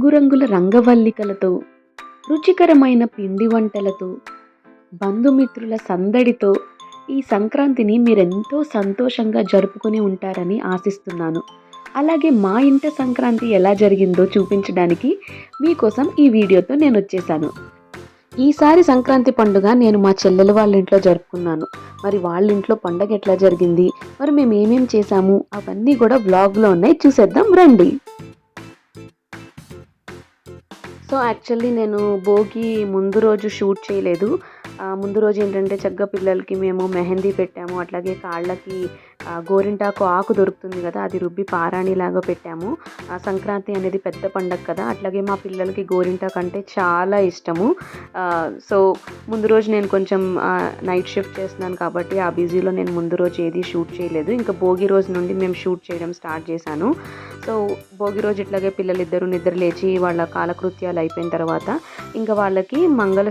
రంగురంగుల రంగవల్లికలతో, రుచికరమైన పిండి వంటలతో, బంధుమిత్రుల సందడితో ఈ సంక్రాంతిని మీరెంతో సంతోషంగా జరుపుకొని ఉంటారని ఆశిస్తున్నాను. అలాగే మా ఇంట సంక్రాంతి ఎలా జరిగిందో చూపించడానికి మీకోసం ఈ వీడియోతో నేనొచ్చేసాను. ఈసారి సంక్రాంతి పండుగ నేను మా చెల్లెలు వాళ్ళ ఇంట్లో జరుపుకున్నాను. మరి వాళ్ళ ఇంట్లో పండగ ఎట్లా జరిగింది, మరి మేము ఏమేం చేసాము అవన్నీ కూడా వ్లాగ్లో ఉన్నాయి, చూసేద్దాం రండి. సో యాక్చువల్లీ నేను భోగి ముందు రోజు షూట్ చేయలేదు. ముందు రోజు ఏంటంటే చక్కగా పిల్లలకి మేము మెహందీ పెట్టాము. అట్లాగే కాళ్ళకి గోరింటాకు ఆకు దొరుకుతుంది కదా, అది రుబ్బి పారాణిలాగా పెట్టాము. సంక్రాంతి అనేది పెద్ద పండగ కదా, అట్లాగే మా పిల్లలకి గోరింటాకు అంటే చాలా ఇష్టము. సో ముందు రోజు నేను కొంచెం నైట్ షిఫ్ట్ చేస్తున్నాను కాబట్టి ఆ బిజీలో నేను ముందు రోజు ఏది షూట్ చేయలేదు. ఇంకా భోగి రోజు నుండి మేము షూట్ చేయడం స్టార్ట్ చేశాను. సో భోగి రోజు ఇట్లాగే పిల్లలిద్దరూ నిద్ర లేచి వాళ్ళ కాలకృత్యాలు అయిపోయిన తర్వాత ఇంకా వాళ్ళకి మంగళ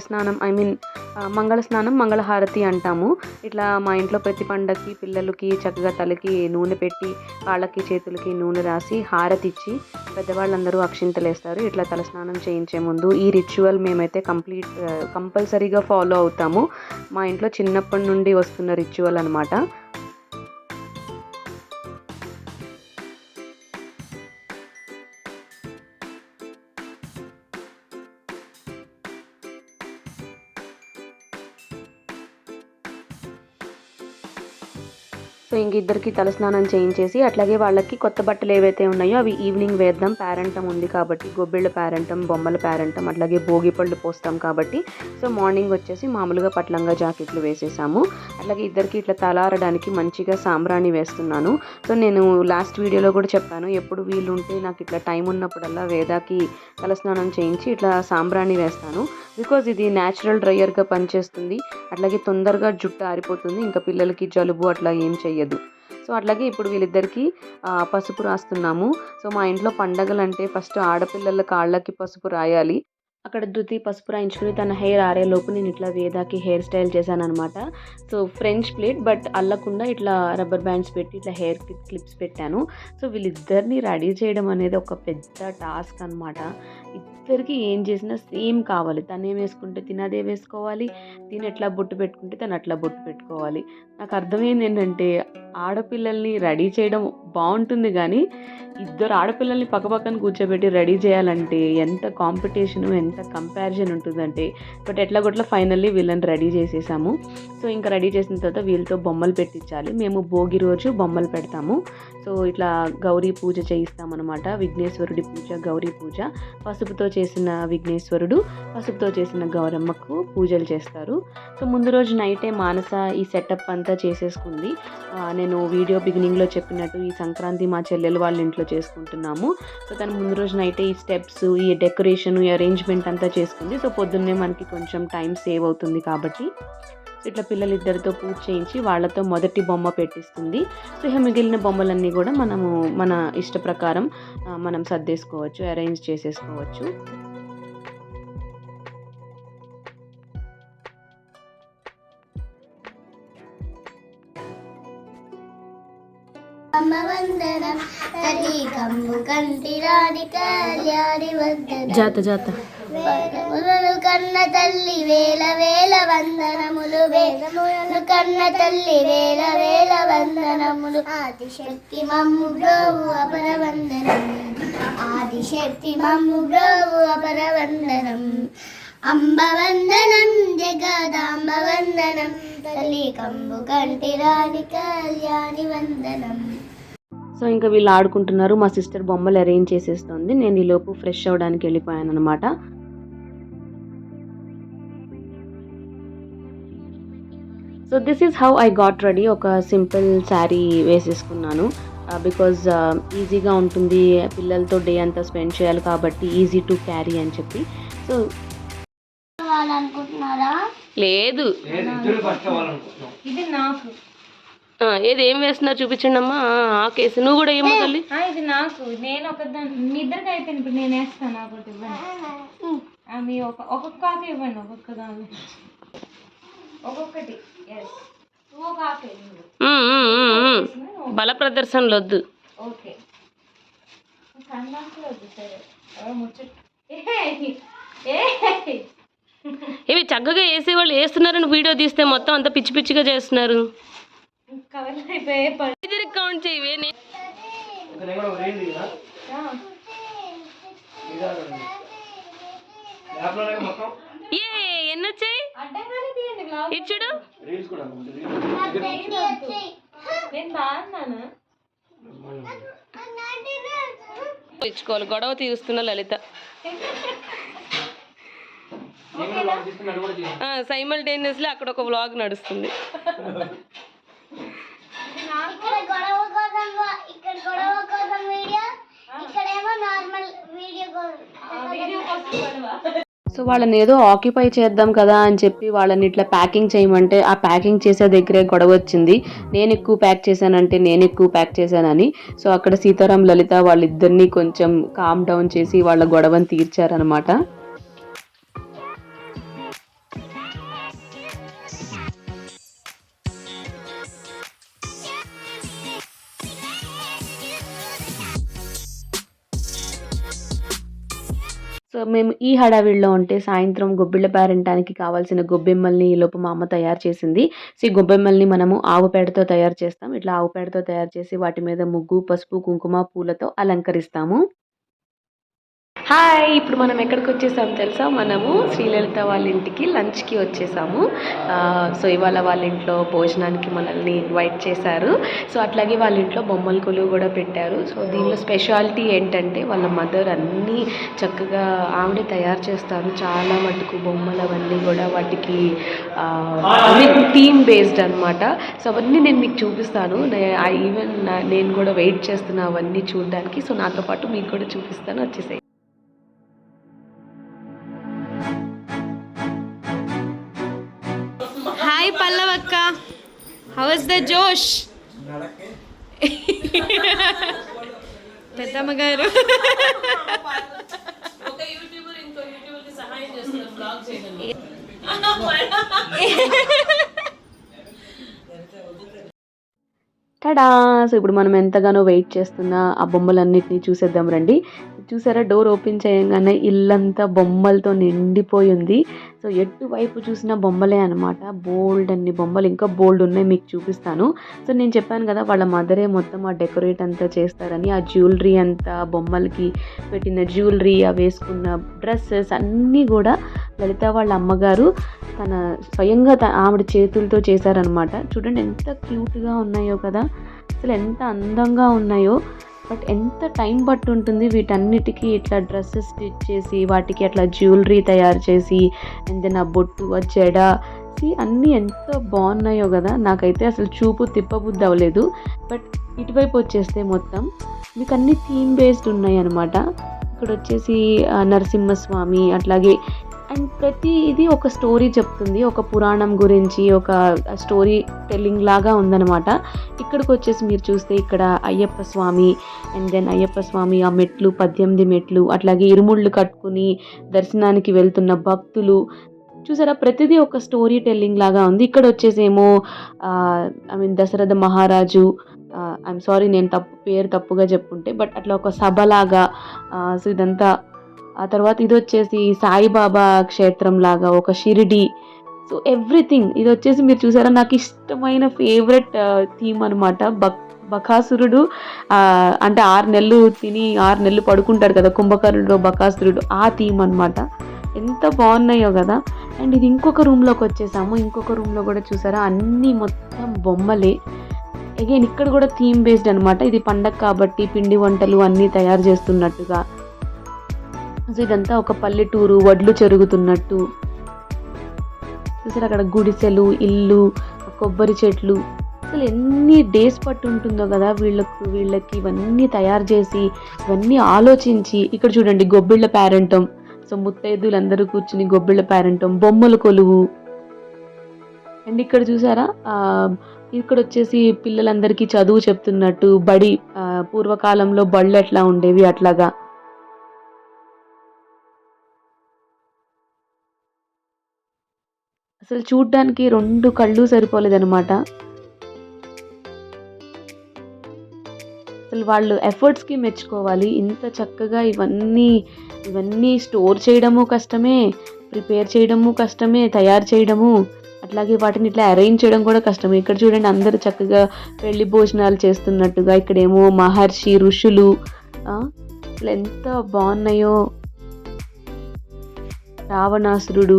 స్నానం మంగళహారతి అంటాము. ఇట్లా మా ఇంట్లో ప్రతి పండగకి పిల్లలకి చక్కగా తలకి నూనె పెట్టి కాళ్ళకి చేతులకి నూనె రాసి హారతి ఇచ్చి పెద్దవాళ్ళందరూ అక్షింతలు వేస్తారు. ఇట్లా తలస్నానం చేయించే ముందు ఈ రిచువల్ మేమైతే కంపల్సరీగా ఫాలో అవుతాము. మా ఇంట్లో చిన్నప్పటి నుండి వస్తున్న రిచువల్ అనమాట. సో ఇంక ఇద్దరికి తలస్నానం చేయించేసి అట్లాగే వాళ్ళకి కొత్త బట్టలు ఏవైతే ఉన్నాయో అవి ఈవినింగ్ వేద్దాం, పేరంటం ఉంది కాబట్టి గొబ్బిళ్ళ పేరంటం, బొమ్మల పేరంటం, అట్లాగే భోగి పళ్ళు పోస్తాం కాబట్టి సో మార్నింగ్ వచ్చేసి మామూలుగా పట్లంగా జాకెట్లు వేసేసాము. అట్లాగే ఇద్దరికి ఇట్లా తలారడానికి మంచిగా సాంబ్రాణి వేస్తున్నాను. సో నేను లాస్ట్ వీడియోలో కూడా చెప్పాను, ఎప్పుడు వీలు ఉంటే నాకు ఇట్లా టైం ఉన్నప్పుడల్లా వేదాకి తలస్నానం చేయించి ఇట్లా సాంబ్రాణి వేస్తాను. బికాజ్ ఇది న్యాచురల్ డ్రైయర్గా పనిచేస్తుంది, అట్లాగే తొందరగా జుట్టు ఆరిపోతుంది, ఇంకా పిల్లలకి జలుబు అట్లా ఏం చెయ్యదు. సో అట్లాగే ఇప్పుడు వీళ్ళిద్దరికి పసుపు రాస్తున్నాము. సో మా ఇంట్లో పండగలంటే ఫస్ట్ ఆడపిల్లల కాళ్ళకి పసుపు రాయాలి. అక్కడ ధృతి పసుపు రాయించుకుని తన హెయిర్ ఆరేలోపు నేను ఇట్లా వేదాకి హెయిర్ స్టైల్ చేశాను అనమాట. సో ఫ్రెంచ్ ప్లేట్ బట్ అల్లకుండా ఇట్లా రబ్బర్ బ్యాండ్స్ పెట్టి ఇట్లా హెయిర్ క్లిప్స్ పెట్టాను. సో వీళ్ళిద్దరిని రెడీ చేయడం అనేది ఒక పెద్ద టాస్క్ అనమాట. ఇద్దరికి ఏం చేసినా సేమ్ కావాలి, తను ఏం వేసుకుంటే తిన అదే వేసుకోవాలి, తిని ఎట్లా బొట్టు పెట్టుకుంటే తను అట్లా బొట్టు పెట్టుకోవాలి. నాకు అర్థమైంది ఏంటంటే ఆడపిల్లల్ని రెడీ చేయడం బాగుంటుంది కానీ ఇద్దరు ఆడపిల్లల్ని పక్కపక్కన కూర్చోబెట్టి రెడీ చేయాలంటే ఎంత కాంపిటీషను, ఎంత కంపారిజన్ ఉంటుందంటే. బట్ ఎట్లా ఫైనల్లీ వీళ్ళని రెడీ చేసేసాము. సో ఇంకా రెడీ చేసిన తర్వాత వీళ్ళతో బొమ్మలు పెట్టించాలి. మేము భోగి రోజు బొమ్మలు పెడతాము. సో ఇట్లా గౌరీ పూజ చేయిస్తామన్నమాట. విఘ్నేశ్వరుడి పూజ, గౌరీ పూజ. పసుపుతో చేసిన విఘ్నేశ్వరుడు, పసుపుతో చేసిన గౌరమ్మకు పూజలు చేస్తారు. సో ముందు రోజు నైటే మానస ఈ సెటప్ అంతా చేసేసుకుంది. నేను వీడియో బిగినింగ్లో చెప్పినట్టు ఈ సంక్రాంతి మా చెల్లెలు వాళ్ళ ఇంట్లో చేసుకుంటున్నాము. సో తను ముందు రోజు నైటే ఈ స్టెప్స్, ఈ డెకరేషన్, ఈ అరేంజ్మెంట్ అంతా చేసుకుంది. సో పొద్దున్నే మనకి కొంచెం టైం సేవ్ అవుతుంది కాబట్టి ఇట్లా పిల్లలిద్దరితో పూజ చేయించి వాళ్ళతో మొదటి బొమ్మ పెట్టిస్తుంది. సో ఇక మిగిలిన బొమ్మలన్నీ కూడా మనము మన ఇష్ట ప్రకారం మనం సర్దేసుకోవచ్చు, అరేంజ్ చేసేసుకోవచ్చు. జాత కన్న తల్లి వేల వేల వందనములు, వేదములు కన్న తల్లి వేల వేల వందనములు. ఆదిశక్తి మమ్ము బ్రోవు అపర వందనం, ఆదిశక్తి మమ్ము బ్రోవు అపర వందనం. అంబ వందనం జగదాంబ వందనం, తల్లి కంబు కంటి రాణి కళ్యాణి వందనం. సో ఇంకా వీళ్ళు ఆడుకుంటున్నారు. మా సిస్టర్ బొమ్మలు అరేంజ్ చేసేస్తుంది. నేను ఈలోపు ఫ్రెష్ అవ్వడానికి వెళ్ళిపోయాను అనమాట. So this is how I got ready. ఒక సింపుల్ శారీ వేసేసుకున్నాను బికాజ్ ఈజీగా ఉంటుంది, పిల్లలతో డే అంతా స్పెండ్ చేయాలి కాబట్టి ఈజీ టు క్యారీ అని చెప్పి. సో లేదు ఇది నాకు ఏది ఏం వేస్తున్నారు చూపించండి అమ్మా. ఆ కేసు నువ్వు కూడా ఏమో తల్లి. ఇది నాకు, నేను ఒక మీ ఇద్దరికి అయిపోయింది. ఇప్పుడు నేను వేస్తాను, ఒకటి ఇవ్వండి. మీ ఒక్కొక్క ఆకు ఇవ్వండి, ఒక్కొక్క దాని ఒక్కొక్కటి. బల ప్రదర్శనలు వద్దు. ఓకే, వద్దు. సరే ముచ్చట ఇవి చక్కగా వేసేవాళ్ళు వేస్తున్నారని వీడియో తీస్తే మొత్తం అంతా పిచ్చి పిచ్చిగా చేస్తున్నారు. కవర్ అయిపోయి కౌంట్ చేయవే ఎన్ని వచ్చాయి ఇచ్చుడు నేను బాగున్నాను. ఇచ్చుకోవాలి. గొడవ తీరుస్తున్న లలిత సైమల్టేనియస్లీ అక్కడ ఒక వ్లాగ్ నడుస్తుంది. సో వాళ్ళని ఏదో ఆక్యుపై చేద్దాం కదా అని చెప్పి వాళ్ళని ఇట్లా ప్యాకింగ్ చేయమంటే ఆ ప్యాకింగ్ చేసే దగ్గరే గొడవ వచ్చింది. నేను ఎక్కువ ప్యాక్ చేశానంటే నేను ఎక్కువ ప్యాక్ చేశానని. సో అక్కడ సీతారాం లలిత వాళ్ళిద్దరినీ కొంచెం కామ్ డౌన్ చేసి వాళ్ళ గొడవని తీర్చారనమాట. సో మేము ఈ హడావిడిలో ఉంటే సాయంత్రం గొబ్బిళ్ళ పేరంటానికి కావాల్సిన గొబ్బెమ్మల్ని ఈలోపు మా అమ్మ తయారు చేసింది. సో ఈ గొబ్బెమ్మల్ని మనము ఆవు పేడతో తయారు చేస్తాం. ఇట్లా ఆవు పేడతో తయారు చేసి వాటి మీద ముగ్గు, పసుపు, కుంకుమ, పూలతో అలంకరిస్తాము. హాయ్, ఇప్పుడు మనం ఎక్కడికి వచ్చేసాము తెలుసా? మనము శ్రీలలిత వాళ్ళ ఇంటికి లంచ్కి వచ్చేసాము. సో ఇవాళ వాళ్ళ ఇంట్లో భోజనానికి మనల్ని ఇన్వైట్ చేశారు. సో అట్లాగే వాళ్ళ ఇంట్లో బొమ్మల కొలువు కూడా పెట్టారు. సో దీనిలో స్పెషాలిటీ ఏంటంటే వాళ్ళ మదర్ అన్నీ చక్కగా ఆవిడే తయారు చేస్తారు. చాలా మటుకు బొమ్మలు అవన్నీ కూడా వాటికి థీమ్ బేస్డ్ అనమాట. సో అవన్నీ నేను మీకు చూపిస్తాను. ఈవెన్ నేను కూడా వెయిట్ చేస్తున్నా అవన్నీ చూడడానికి. సో నాతో పాటు మీకు కూడా చూపిస్తాను, వచ్చేసాయి. హాయ్ పల్లవక్క, హౌ ఇస్ ద జోష్? పెద్దమ్మ గారు టడా! సో ఇప్పుడు మనం ఎంతగానో వెయిట్ చేస్తున్న ఆ బొమ్మలన్నిటిని చూసేద్దాం రండి. చూసారా, డోర్ ఓపెన్ చేయగానే ఇల్లంతా బొమ్మలతో నిండిపోయింది. సో ఎటువైపు చూసినా బొమ్మలే అనమాట. బోల్డ్ అన్ని బొమ్మలు, ఇంకా బోల్డ్ ఉన్నాయి, మీకు చూపిస్తాను. సో నేను చెప్పాను కదా వాళ్ళ మదరే మొత్తం ఆ డెకరేట్ అంతా చేస్తారని. ఆ జ్యువెలరీ అంతా, బొమ్మలకి పెట్టిన జ్యువెలరీ, ఆ వేసుకున్న డ్రెస్సెస్ అన్నీ కూడా లలిత వాళ్ళ అమ్మగారు తన స్వయంగా ఆవిడ చేతులతో చేశారనమాట. చూడండి ఎంత క్యూట్గా ఉన్నాయో కదా, అసలు ఎంత అందంగా ఉన్నాయో. బట్ ఎంత టైం పట్టు ఉంటుంది వీటన్నిటికీ ఇట్లా డ్రెస్సెస్ స్టిచ్ చేసి, వాటికి అట్లా జ్యువెలరీ తయారు చేసి, అండ్ దెన్ ఆ బొట్టు, ఆ జడ, అన్నీ ఎంత బాగున్నాయో కదా. నాకైతే అసలు చూపు తిప్పబుద్ధి అవ్వలేదు. బట్ ఇటువైపు వచ్చేస్తే మొత్తం మీకు అన్ని థీమ్ బేస్డ్ ఉన్నాయి అనమాట. ఇక్కడ వచ్చేసి నరసింహస్వామి, అట్లాగే అండ్ ప్రతి ఇది ఒక స్టోరీ చెప్తుంది, ఒక పురాణం గురించి ఒక స్టోరీ టెల్లింగ్ లాగా ఉందన్నమాట. ఇక్కడికి వచ్చేసి మీరు చూస్తే ఇక్కడ అయ్యప్ప స్వామి, అండ్ దెన్ అయ్యప్ప స్వామి ఆ మెట్లు, 18 మెట్లు, అట్లాగే ఇరుముళ్ళు కట్టుకుని దర్శనానికి వెళ్తున్న భక్తులు, చూసారా ప్రతిదీ ఒక స్టోరీ టెల్లింగ్ లాగా ఉంది. ఇక్కడ వచ్చేసి ఏమో దశరథ మహారాజు, ఐఎమ్ సారీ నేను పేరు తప్పుగా చెప్పుంటే, బట్ అట్లా ఒక సభలాగా. సో ఇదంతా. ఆ తర్వాత ఇది వచ్చేసి సాయిబాబా క్షేత్రం లాగా, ఒక షిరిడి. సో ఎవ్రీథింగ్ ఇది వచ్చేసి మీరు చూసారా, నాకు ఇష్టమైన ఫేవరెట్ థీమ్ అనమాట. బకాసురుడు అంటే 6 నెలలు తిని 6 నెలలు పడుకుంటాడు కదా, కుంభకర్ణుడు బకాసురుడు, ఆ థీమ్ అనమాట. ఎంత బాగున్నాయో కదా. అండ్ ఇది ఇంకొక రూమ్లోకి వచ్చేసాము. ఇంకొక రూమ్లో కూడా చూసారా అన్నీ మొత్తం బొమ్మలే. అగైన్ ఇక్కడ కూడా థీమ్ బేస్డ్ అనమాట. ఇది పండగ కాబట్టి పిండి వంటలు అన్నీ తయారు చేస్తున్నట్టుగా. సో ఇదంతా ఒక పల్లెటూరు, వడ్లు చెరుగుతున్నట్టు. చూసారు అక్కడ గుడిసెలు, ఇల్లు, కొబ్బరి చెట్లు. అసలు ఎన్ని డేస్ పట్టు ఉంటుందో కదా వీళ్ళకి ఇవన్నీ తయారు చేసి, ఇవన్నీ ఆలోచించి. ఇక్కడ చూడండి గొబ్బిళ్ళ పేరంటం. సో ముత్తైదులు అందరూ కూర్చుని గొబ్బిళ్ళ పేరంటం, బొమ్మల కొలువు. అండ్ ఇక్కడ చూసారా ఇక్కడ వచ్చేసి పిల్లలందరికీ చదువు చెప్తున్నట్టు, బడి పూర్వకాలంలో బళ్ళు ఎట్లా ఉండేవి అట్లాగా. అసలు చూడ్డానికి 2 కళ్ళు సరిపోలేదనమాట. అసలు వాళ్ళు ఎఫర్ట్స్కి మెచ్చుకోవాలి. ఇంత చక్కగా ఇవన్నీ స్టోర్ చేయడము కష్టమే, ప్రిపేర్ చేయడము కష్టమే, తయారు చేయడము, అట్లాగే వాటిని ఇట్లా అరేంజ్ చేయడం కూడా కష్టమే. ఇక్కడ చూడండి అందరూ చక్కగా పెళ్లి భోజనాలు చేస్తున్నట్టుగా, ఇక్కడేమో మహర్షి ఋషులు అసలు ఎంత బాగున్నాయో, రావణాసురుడు.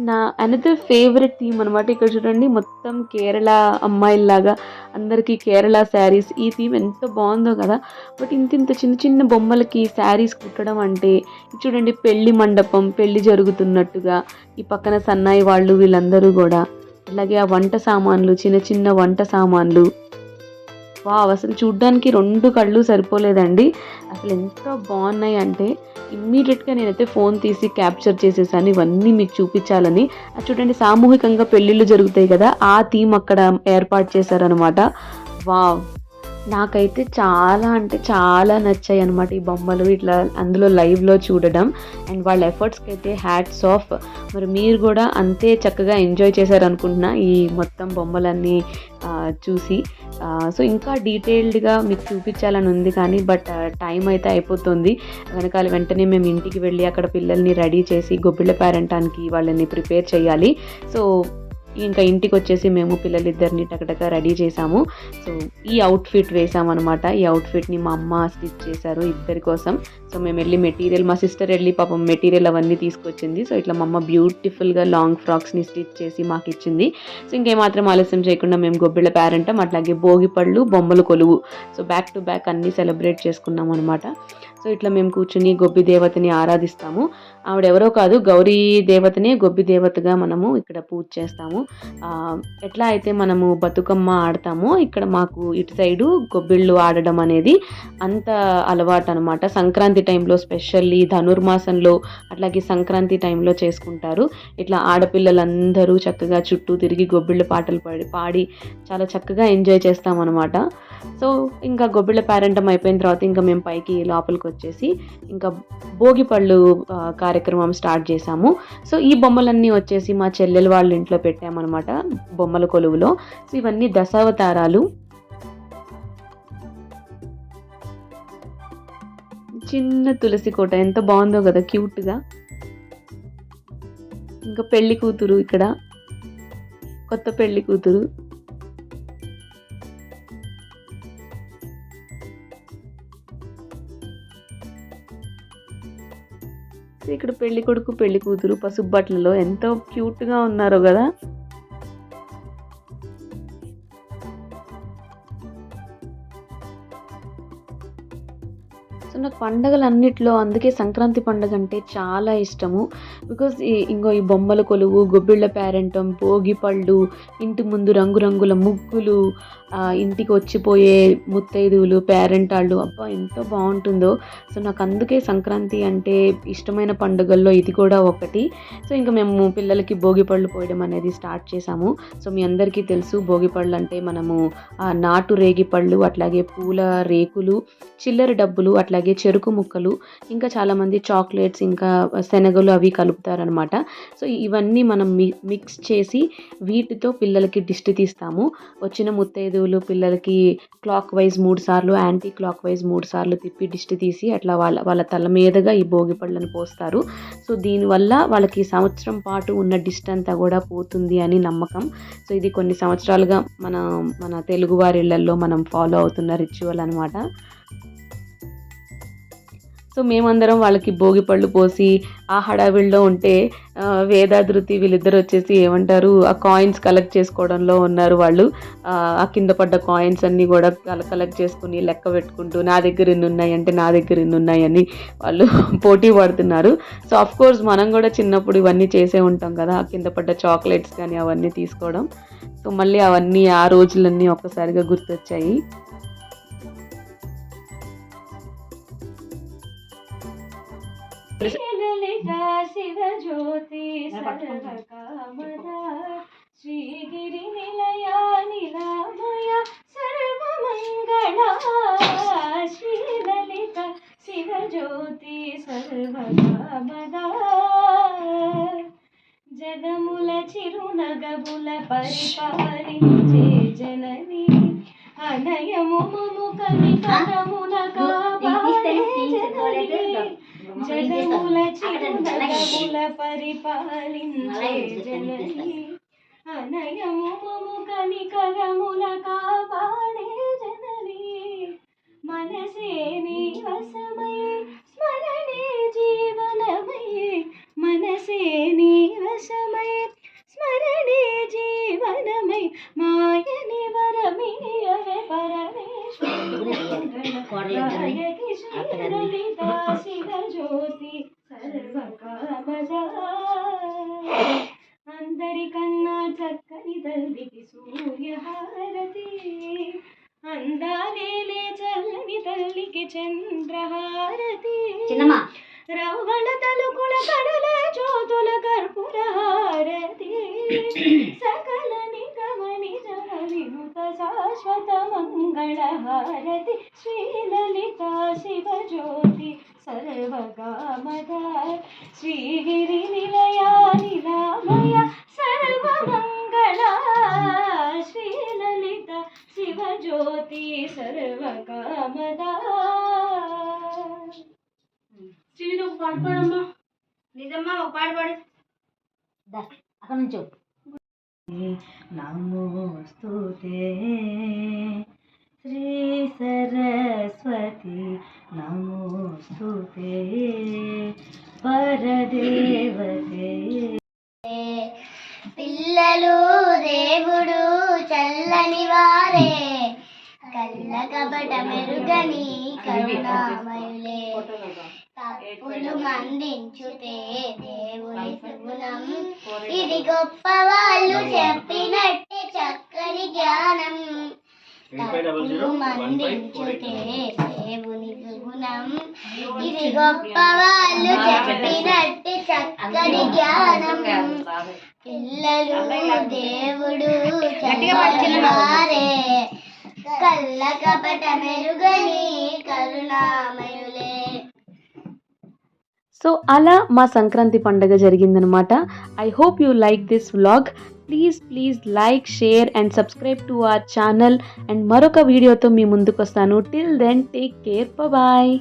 నా అనదర్ ఫేవరెట్ థీమ్ అనమాట. ఇక్కడ చూడండి మొత్తం కేరళ అమ్మాయిల్లాగా అందరికీ కేరళ శారీస్. ఈ థీమ్ ఎంత బాగుందో కదా. బట్ ఇంత చిన్న చిన్న బొమ్మలకి శారీస్ కుట్టడం అంటే చూడండి, పెళ్లి మండపం, పెళ్లి జరుగుతున్నట్టుగా, ఈ పక్కన సన్నాయి వాళ్ళు వీళ్ళందరూ కూడా, అలాగే ఆ వంట సామాన్లు, చిన్న చిన్న వంట సామాన్లు. వావ్, అసలు చూడ్డానికి 2 కళ్ళు సరిపోలేదండి. అసలు ఎంత బాగున్నాయి అంటే ఇమ్మీడియట్గా నేనైతే ఫోన్ తీసి క్యాప్చర్ చేసేసాను ఇవన్నీ మీకు చూపించాలని. అది చూడండి, సామూహికంగా పెళ్ళిళ్ళు జరుగుతాయి కదా, ఆ థీమ్ అక్కడ ఏర్పాటు చేశారనమాట. వావ్, నాకైతే చాలా అంటే చాలా నచ్చాయి అనమాట ఈ బొమ్మలు ఇట్లా అందులో లైవ్లో చూడడం. అండ్ వాళ్ళ ఎఫర్ట్స్కి అయితే హ్యాట్స్ ఆఫ్. మరి మీరు కూడా అంతే చక్కగా ఎంజాయ్ చేశారనుకుంటున్నా ఈ మొత్తం బొమ్మలన్నీ చూసి. సో ఇంకా డీటెయిల్డ్గా మీకు చూపించాలని ఉంది కానీ బట్ టైం అయితే అయిపోతుంది. వెంటనే మేము ఇంటికి వెళ్ళి అక్కడ పిల్లల్ని రెడీ చేసి గొబ్బిళ్ళ పేరంటానికి వాళ్ళని ప్రిపేర్ చేయాలి. సో ఇంకా ఇంటికి వచ్చేసి మేము పిల్లలిద్దరిని టకటక రెడీ చేసాము. సో ఈ అవుట్ఫిట్ వేసామన్నమాట. ఈ అవుట్ఫిట్ని మా అమ్మ స్టిచ్ చేశారు ఇద్దరి కోసం. సో మేము వెళ్ళి మెటీరియల్, మా సిస్టర్ వెళ్ళి పాపం మెటీరియల్ అవన్నీ తీసుకొచ్చింది. సో ఇట్లా మా అమ్మ బ్యూటిఫుల్గా లాంగ్ ఫ్రాక్స్ని స్టిచ్ చేసి మాకు ఇచ్చింది. సో ఇంకేమాత్రం ఆలస్యం చేయకుండా మేము గొబ్బిళ్ళ పేరంటం, అట్లాగే భోగిపళ్ళు, బొమ్మల కొలువు, సో బ్యాక్ టు బ్యాక్ అన్నీ సెలబ్రేట్ చేసుకున్నాం అనమాట. సో ఇట్లా మేము కూర్చుని గొబ్బి దేవతని ఆరాధిస్తాము. ఆవిడెవరో కాదు, గౌరీ దేవతనే గొబ్బి దేవతగా మనము ఇక్కడ పూజ చేస్తాము. ఎట్లా అయితే మనము బతుకమ్మ ఆడతామో ఇక్కడ మాకు ఇటు సైడు గొబ్బిళ్ళు ఆడడం అనేది అంత అలవాటు అనమాట. సంక్రాంతి టైంలో, స్పెషల్లీ ధనుర్మాసంలో, అట్లాగే సంక్రాంతి టైంలో చేసుకుంటారు. ఇట్లా ఆడపిల్లలందరూ చక్కగా చుట్టూ తిరిగి గొబ్బిళ్ళ పాటలు పాడి చాలా చక్కగా ఎంజాయ్ చేస్తామన్నమాట. సో ఇంకా గొబ్బిళ్ళ పేరంటం అయిపోయిన తర్వాత ఇంకా మేము పైకి లోపలికి వచ్చేసి ఇంకా భోగిపళ్ళు కార్యక్రమం స్టార్ట్ చేసాము. సో ఈ బొమ్మలన్నీ వచ్చేసి మా చెల్లెలు వాళ్ళ ఇంట్లో పెట్టామన్నమాట బొమ్మల కొలువులో. సో ఇవన్నీ దశావతారాలు. చిన్న తులసి కోట ఎంత బాగుందో కదా, క్యూట్గా. ఇంకా పెళ్లి కూతురు, ఇక్కడ కొత్త పెళ్లి కూతురు. ఇక్కడ పెళ్లి కొడుకు, పెళ్లి కూతురు పసుపు బట్టలలో ఎంతో క్యూట్గా ఉన్నారో కదా. సో నాకు పండగలన్నిట్లో అందుకే సంక్రాంతి పండుగ అంటే చాలా ఇష్టము. బికాజ్ ఈ బొమ్మల కొలువు, గొబ్బిళ్ళ పేరంటం, భోగి పళ్ళు, ఇంటి ముందు రంగురంగుల ముగ్గులు, ఇంటికి వచ్చిపోయే ముత్తైదువులు, పేరెంటాళ్ళు, అబ్బా ఎంత బాగుంటుందో. సో నాకు అందుకే సంక్రాంతి అంటే ఇష్టమైన పండుగల్లో ఇది కూడా ఒకటి. సో ఇంకా మేము పిల్లలకి భోగి పళ్ళు పోయడం అనేది స్టార్ట్ చేసాము. సో మీ అందరికీ తెలుసు భోగి పళ్ళు అంటే మనము నాటు రేగి పళ్ళు, అట్లాగే పూల రేకులు, చిల్లర డబ్బులు, అట్లాగే చెరుకు ముక్కలు, ఇంకా చాలామంది చాక్లెట్స్, ఇంకా శనగలు అవి కలుపుతారనమాట. సో ఇవన్నీ మనం మిక్స్ చేసి వీటితో పిల్లలకి దిష్టి తీస్తాము. వచ్చిన ముత్తైదువులు పిల్లలకి క్లాక్ వైజ్ 3 సార్లు, యాంటీ క్లాక్ వైజ్ 3 సార్లు తిప్పి దిష్టి తీసి అట్లా వాళ్ళ తల మీదుగా ఈ భోగి పళ్ళను పోస్తారు. సో దీనివల్ల వాళ్ళకి సంవత్సరం పాటు ఉన్న దిష్టి అంతా కూడా పోతుంది అని నమ్మకం. సో ఇది కొన్ని సంవత్సరాలుగా మన తెలుగువారి ఇళ్లల్లో మనం ఫాలో అవుతున్న రిచువల్ అనమాట. సో మేమందరం వాళ్ళకి భోగి పళ్ళు పోసి ఆ హడావిడిలో ఉంటే వేద, ధృతి వీళ్ళిద్దరు వచ్చేసి ఏమంటారు, ఆ కాయిన్స్ కలెక్ట్ చేసుకోవడంలో ఉన్నారు వాళ్ళు. ఆ కింద పడ్డ కాయిన్స్ అన్నీ కూడా కలెక్ట్ చేసుకుని లెక్క పెట్టుకుంటూ నా దగ్గర ఎన్ని ఉన్నాయి అంటే నా దగ్గర ఎన్ని ఉన్నాయని వాళ్ళు పోటీ పడుతున్నారు. సో అఫ్ కోర్స్ మనం కూడా చిన్నప్పుడు ఇవన్నీ చేసే ఉంటాం కదా, ఆ కింద పడ్డ చాక్లెట్స్ కానీ అవన్నీ తీసుకోవడం. సో మళ్ళీ అవన్నీ ఆ రోజులన్నీ ఒక్కసారిగా గుర్తొచ్చాయి. శివజ్యోతి సర్వకామద శ్రీగిరి నిలయ నిలమయ సర్వమంగళ శ్రీలలిత శివజ్యోతి సర్వకామద జగముల పరిపాలించే జనని అనయము మము కనికరమున కాపాడే జనని జగముల చిరునగముల పరిపాలించే జనని అనయము మము కనికరముల కాపాడే జనని మనసే నీ వశమై స్మరణే జీవనమై మనసే నీ వశమై స్మరణే జీవనమై మాయని వరమియవే పరమేశ్వర శివ జ్యోతి సర్వకామదా అందరికన్నా చక్కని తల్లికి సూర్యహారతి అందాలేలే చల్లని తల్లికి చంద్రహారతి రవణ తలుకుల కడల జ్యోతుల కర్పూర హారతి సకల నిగమ నిజ వినుత శాశ్వత మంగళ హారతి శ్రీలలిత శివ జ్యోతి సర్వగామద శ్రీగిరి నిలయా నిలామయ సర్వమంగళ శ్రీలలిత శివ జ్యోతి సర్వకామద శ్రీని ఒక పాట పాడమ్మా. నిజమ్మా ఒక పాట పాడు అక్కడ నుంచో నమోస్తుతే శ్రీ సరస్వతి నమోస్తుతే పరదేవతే పిల్లలు దేవుడు చల్లని వారే కళ్ళ కపట మెరుగని కరుణామయులే తప్పులు మందించుతే దేవుని సుగుణం ఇది గొప్ప వాళ్ళు చెప్పినట్టే చక్కని జ్ఞానం తప్పులు మందించుతే దేవుని సుగుణం ఇది గొప్ప వాళ్ళు చెప్పినట్టే చక్కని జ్ఞానం పిల్లలు దేవుడు చల్లని వారే కళ్ళ కపట మెరుగని కరుణామయులే. సో అలా మా సంక్రాంతి పండుగ జరిగిందనమాట. I hope you like this vlog. Please like, share and subscribe to our channel. And మరొక వీడియోతో మీ ముందుకు వస్తాను. Till then take care, bye.